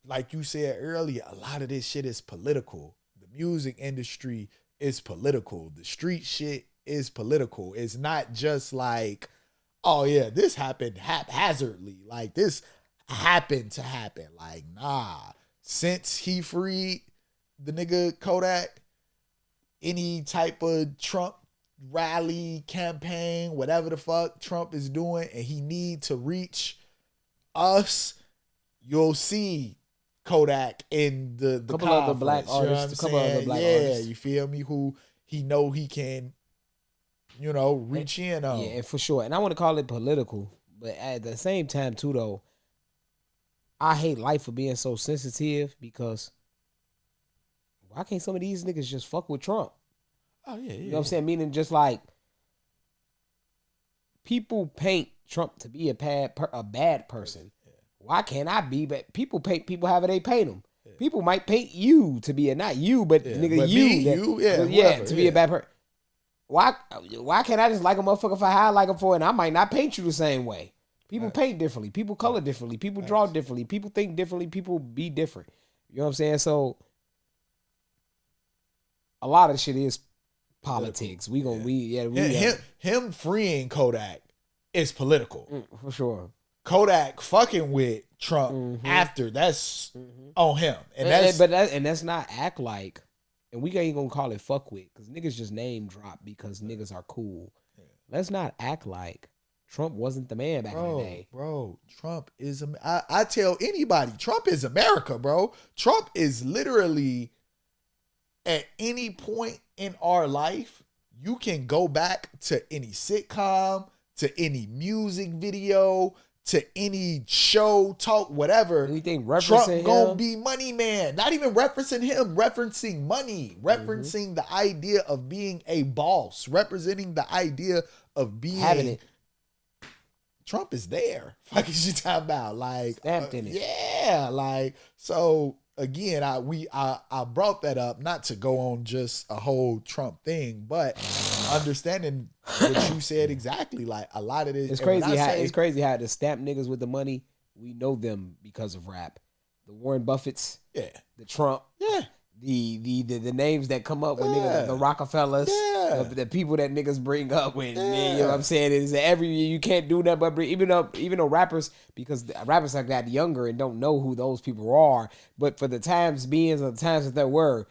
like you said earlier, a lot of this shit is political. The music industry is political. The street shit is political. It's not just like, oh yeah, this happened haphazardly. Like, this happened to happen. Like, nah. Since he freed the nigga Kodak, any type of Trump rally, campaign, whatever the fuck Trump is doing, and he need to reach us, you'll see Kodak in the couple of the black artists, artists. You feel me? Who he know he can, reach in on. Yeah, for sure. And I want to call it political, but at the same time too, though, I hate life for being so sensitive, because why can't some of these niggas just fuck with Trump? Oh yeah, you know what I'm saying? Meaning, just like, people paint Trump to be a bad person. Yeah. Why can't I be? But people paint people however they paint them. Yeah. People might paint you to be not you, but nigga, but you, me, that, you, to be a bad person. Why can't I just like a motherfucker for how I like him for, and I might not paint you the same way? People paint differently. People color differently. People draw differently. People think differently. People be different. You know what I'm saying? So a lot of shit is politics. Him freeing Kodak is political. For sure. Kodak fucking with Trump after that's on him, and that's not act like, and we ain't gonna call it fuck with because niggas just name drop because niggas are cool. Let's not act like Trump wasn't the man back in the day. Bro, Trump is I tell anybody, Trump is America, bro. Trump is literally at any point in our life, you can go back to any sitcom, to any music video, to any show, talk, whatever. Anything Trump referencing gonna him? be money man. Not even referencing him, referencing money, referencing the idea of being a boss, representing the idea of being having it. Trump is there. Fuck is you talking about? Like stamped in it. Yeah, like so. Again, I brought that up not to go on just a whole Trump thing, but understanding what you said exactly. Like a lot of this, it's crazy how the stamp niggas with the money, we know them because of rap. The Warren Buffetts, the Trump, the names that come up with niggas, the Rockefellers, the people that niggas bring up when you know what I'm saying is every year you can't do that, but even though rappers, because rappers have got younger and don't know who those people are, but for the times being or the times that there were,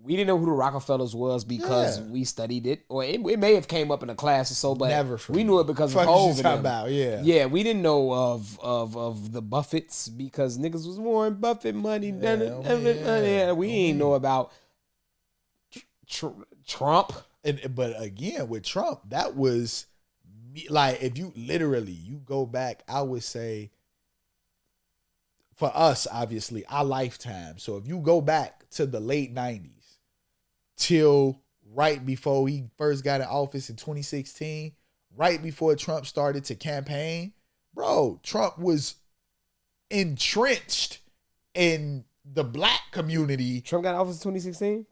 we didn't know who the Rockefellers was because we studied it, or it may have came up in a class or so, but we knew it because of Hov. We didn't know of the Buffetts because niggas was Warren Buffett money. We ain't know about Trump. But again, with Trump, that was like if you go back, I would say for us, obviously, our lifetime. So if you go back to the late 90s till right before he first got in office in 2016, right before Trump started to campaign, bro, Trump was entrenched in the black community. Trump got in office in 2016?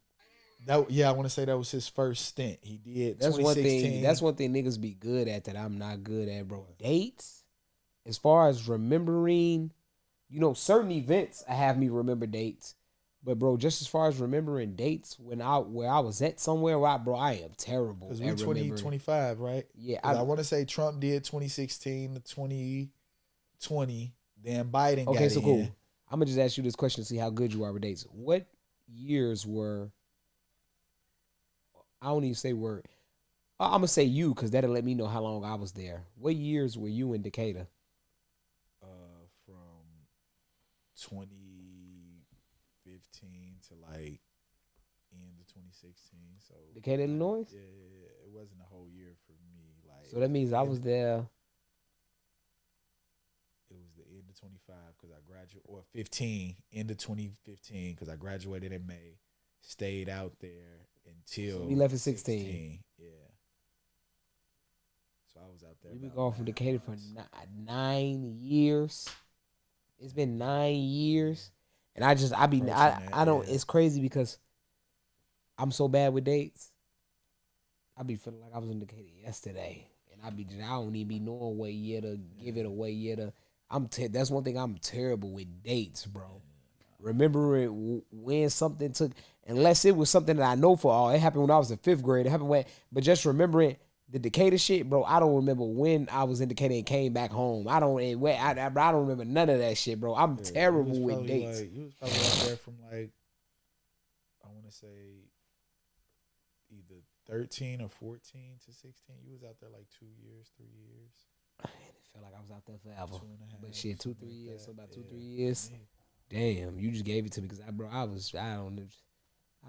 I want to say that was his first stint. He did. That's one thing. That's one thing niggas be good at that I'm not good at, bro. Dates, as far as remembering, certain events, I have me remember dates. But bro, just as far as remembering dates where I was at somewhere, I am terrible. Because we 2025, right? Yeah, I want to say Trump did 2016 to 2020. Then Biden. Okay, so cool. I'm gonna just ask you this question to see how good you are with dates. What years were? I don't even say word. I'm gonna say you because that'll let me know how long I was there. What years were you in Decatur? From 2015 to like end of 2016. So Decatur, Illinois. Yeah, it wasn't a whole year for me. Like, so that means I was there. It was the end of 25 because I graduated, or 15, end of 2015 because I graduated in May. Stayed out there until we left at 16. Yeah. So I was out there. We've been going from Decatur for 9 years. It's been 9 years, and I don't. It's crazy because I'm so bad with dates. I be feeling like I was in Decatur yesterday, and I don't even be knowing what year to give it away yet. That's one thing I'm terrible with dates, bro. Remembering when something took, unless it was something that I know it happened when I was in 5th grade. It happened but just remembering the Decatur shit, bro. I don't remember when I was in Decatur and came back home. I don't remember none of that shit, bro. I'm terrible with dates. You was probably out there from I want to say either 13 or 14 to 16. You was out there like 2 years, 3 years. It felt like I was out there forever. 2.5. But shit, 2-3 years. So about 2-3 years. Yeah. Damn, you just gave it to me because I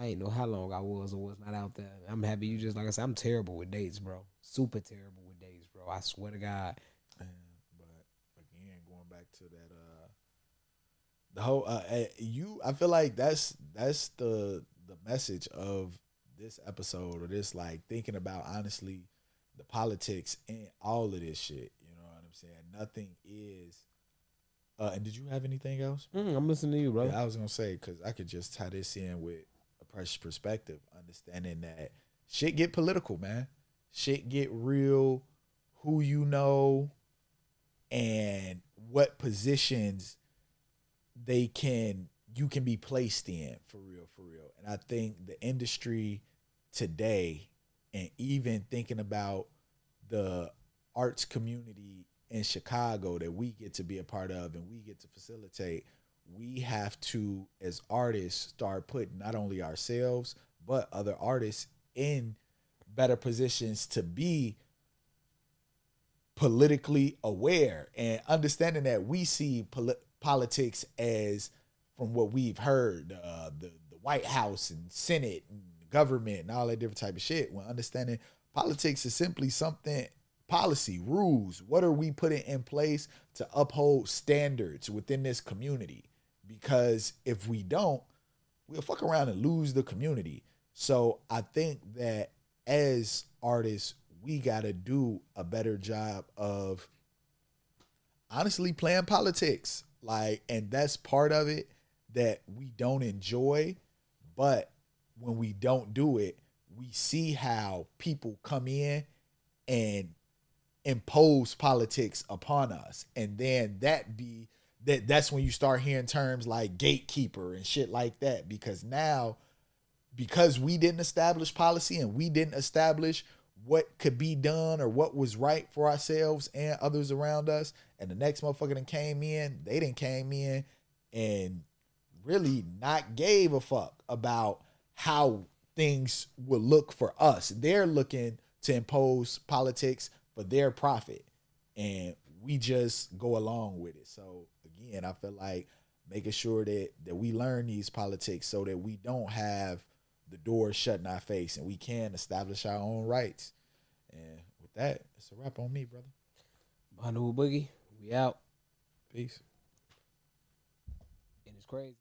ain't know how long I was or was not out there. I'm happy you just, like I said, I'm terrible with dates, bro. Super terrible with dates, bro. I swear to God. But again, going back to that, the whole I feel like that's the message of this episode, or this thinking about honestly the politics and all of this shit. You know what I'm saying? Nothing is And did you have anything else? I'm listening to you, bro. Yeah, I was gonna say because I could just tie this in with a Precious perspective, understanding that shit get political, man. Shit get real. Who you know and what positions you can be placed in for real, for real. And I think the industry today, and even thinking about the arts community in Chicago that we get to be a part of and we get to facilitate, we have to, as artists, start putting not only ourselves but other artists in better positions to be politically aware and understanding that we see politics as, from what we've heard, the White House and Senate and government and all that different type of shit. When understanding politics is simply something, policy, rules. What are we putting in place to uphold standards within this community? Because if we don't, we'll fuck around and lose the community. So I think that as artists, we got to do a better job of honestly playing politics. Like, and that's part of it that we don't enjoy. But when we don't do it, we see how people come in and impose politics upon us. And then that's when you start hearing terms like gatekeeper and shit like that. Because now, because we didn't establish policy and we didn't establish what could be done or what was right for ourselves and others around us, and the next motherfucker that came in, they didn't came in and really not gave a fuck about how things would look for us. They're looking to impose politics for their profit, and we just go along with it. So again, I feel like making sure that we learn these politics so that we don't have the door shut in our face and we can establish our own rights. And with that, it's a wrap on me, brother. My new Boogie, we out. Peace. And it's crazy.